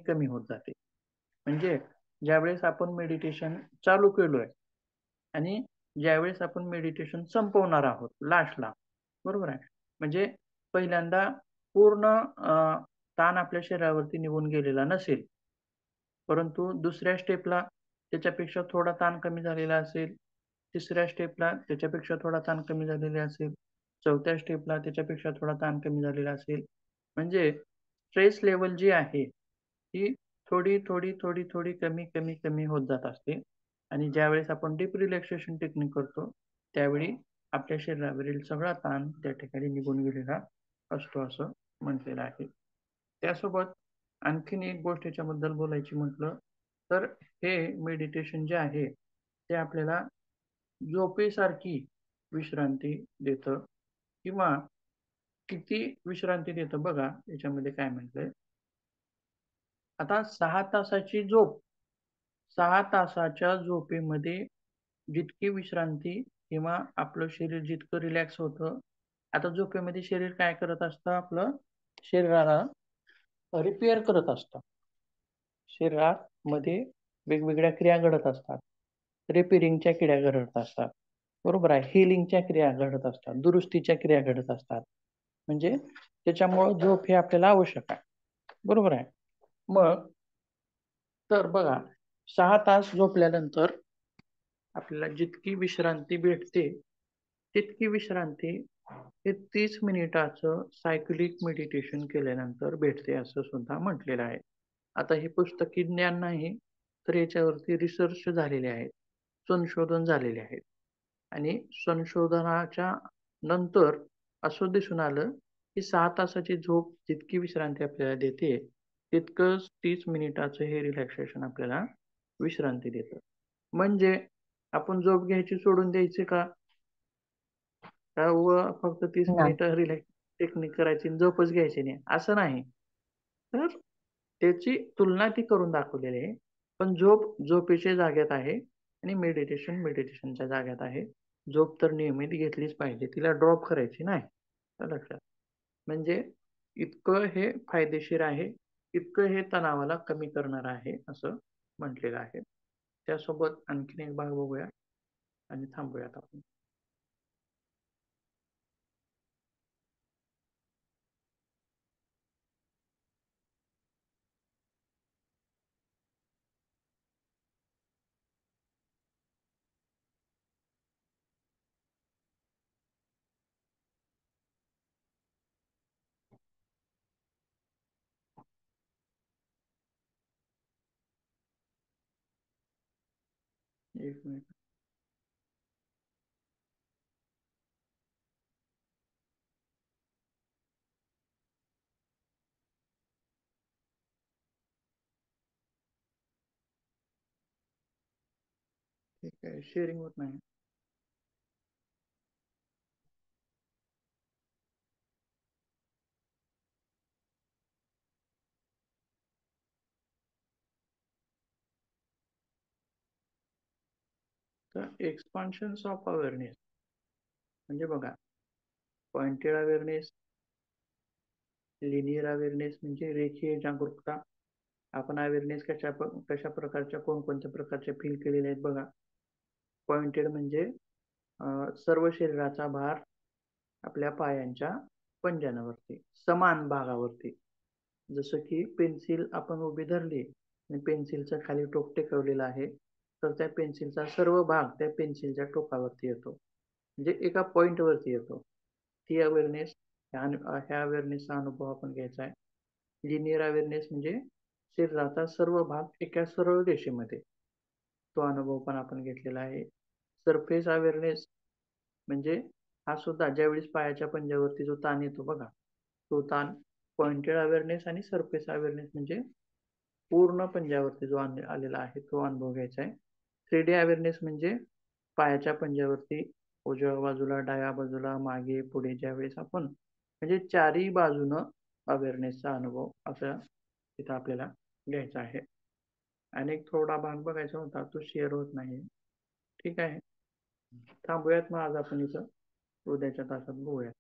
कमी होत जाते. म्हणजे ज्यावेळेस आपण मेडिटेशन चालू केलोय आणि ज्यावेळेस आपण मेडिटेशन संपवणार आहोत लास्टला, बरोबर आहे. म्हणजे पहिल्यांदा पूर्ण ताण आपल्या शरीरावरती निघून गेलेला नसेल, परंतु दुसऱ्या स्टेपला त्याच्यापेक्षा थोडा ताण कमी झालेला असेल, तिसऱ्या स्टेपला त्याच्यापेक्षा थोडा ताण कमी झालेला असेल, चौथ्या स्टेपला त्याच्यापेक्षा थोडा ताण कमी झालेला असेल. म्हणजे स्ट्रेस लेवल जी आहे ती थोडी कमी होत जात असते. आणि ज्यावेळेस आपण डीप रिलॅक्सेशन टेक्निक करतो त्यावेळी आपल्या शरीरावरील सगळा ताण त्या ठिकाणी निघून गेलेला असतो, असं म्हटलेलं आहे. त्यासोबत आणखीन एक गोष्ट याच्याबद्दल बोलायची म्हटलं तर हे मेडिटेशन जे आहे ते आपल्याला झोपेसारखी विश्रांती देतं. किंवा किती विश्रांती देतं बघा, याच्यामध्ये काय म्हटलंय, आता 6 तासाची झोप, 6 तासाच्या झोपेमध्ये जितकी विश्रांती किंवा आपलं शरीर जितकं रिलॅक्स होतं, आता झोपेमध्ये शरीर काय करत असतं, आपलं शरीराला रिपेअर करत असतं. शरीरामध्ये वेगवेगळ्या क्रिया घडत असतात, रिपेअरिंगच्या क्रिया घडत असतात, बरोबर आहे. हिलिंगच्या क्रिया घडत असतात, दुरुस्तीच्या क्रिया घडत असतात. म्हणजे त्याच्यामुळं झोप हे आपल्याला आवश्यक आहे, बरोबर आहे. मग तर बघा, 6 तास झोपल्यानंतर आपल्याला जितकी विश्रांती भेटते तितकी विश्रांती हे 30 मिनिटाचं सायकलिक मेडिटेशन केल्यानंतर भेटते, असं सुद्धा म्हटलेलं आहे. आता हे पुस्तकी ज्ञान नाही, तर याच्यावरती रिसर्च झालेले आहेत, संशोधन झालेले आहेत. आणि संशोधनाच्या नंतर असं दिसून आलं की 6 तासाची झोप जितकी विश्रांती आपल्याला देते तितकंच 30 मिनिटाचं हे रिलॅक्सेशन आपल्याला विश्रांती देतं. म्हणजे आपण झोप घ्यायची सोडून द्यायची का, व फक्त 30 नाही. मिनिटं रिलॅक्स टेक्निक करायची आणि झोपच घ्यायची नाही, असं नाही. तर त्याची तुलना ती करून दाखवलेली आहे. पण झोप झोपेच्या जाग्यात आहे आणि मेडिटेशन मेडिटेशनच्या जाग्यात आहे. झोप तर नियमित घेतलीच पाहिजे, तिला ड्रॉप करायची नाही, लक्षात. म्हणजे इतकं हे फायदेशीर आहे, इतकं हे तणावाला कमी करणार आहे, असं म्हटलेलं आहे. त्यासोबत आणखीन एक भाग बघूया आणि थांबूयात आपण. एक मिनिट. ठीक आहे, शेअरिंग होत नाही. तर एक्सपान्शन्स ऑफ अवेअरनेस म्हणजे बघा, पॉइंटेड अवेअरनेस, लिनियर अवेअरनेस म्हणजे रेखीय जागरूकता. आपण अवेअरनेस कशा प्रकारच्या कोणकोणत्या प्रकारच्या फील केलेल्या आहेत बघा. पॉइंटेड म्हणजे सर्व शरीराचा भार आपल्या पायांच्या पंजांवरती, समान भागावरती. जसं की पेन्सिल आपण उभी धरली आणि पेन्सिलचा खाली टोक टेकवलेला आहे, तर त्या पेन्सिलचा सर्व भाग त्या पेन्सिलच्या टोकावरती येतो, म्हणजे एका पॉइंटवरती येतो. ती अवेअरनेस, ह्या अवेअरनेसचा अनुभव आपण घ्यायचा आहे. लिनियर अवेअरनेस म्हणजे शरीराचा सर्व भाग एका सरळ रेषेमध्ये, तो अनुभव पण आपण घेतलेला आहे. सरफेस अवेअरनेस म्हणजे हा सुद्धा ज्यावेळेस पायाच्या पंजावरती जो ताण येतो बघा, तो ताण. पॉइंटेड अवेअरनेस आणि सरफेस अवेअरनेस म्हणजे पूर्ण पंजावरती जो आलेला आहे तो अनुभव घ्यायचा आहे. 3D अवेअरनेस म्हणजे पायाच्या पंजावरती उजव्या बाजूला, डाव्या बाजूला, मागे, पुढे ज्यावेळेस आपण म्हणजे चारही बाजूनं अवेअरनेसचा अनुभव असा तिथं आपल्याला घ्यायचा आहे. आणि एक थोडा भाग बघायचा होता, तो शेअर होत नाही. ठीक आहे, थांबूयात मग आज आपण इथं, उद्याच्या तासात बघूया.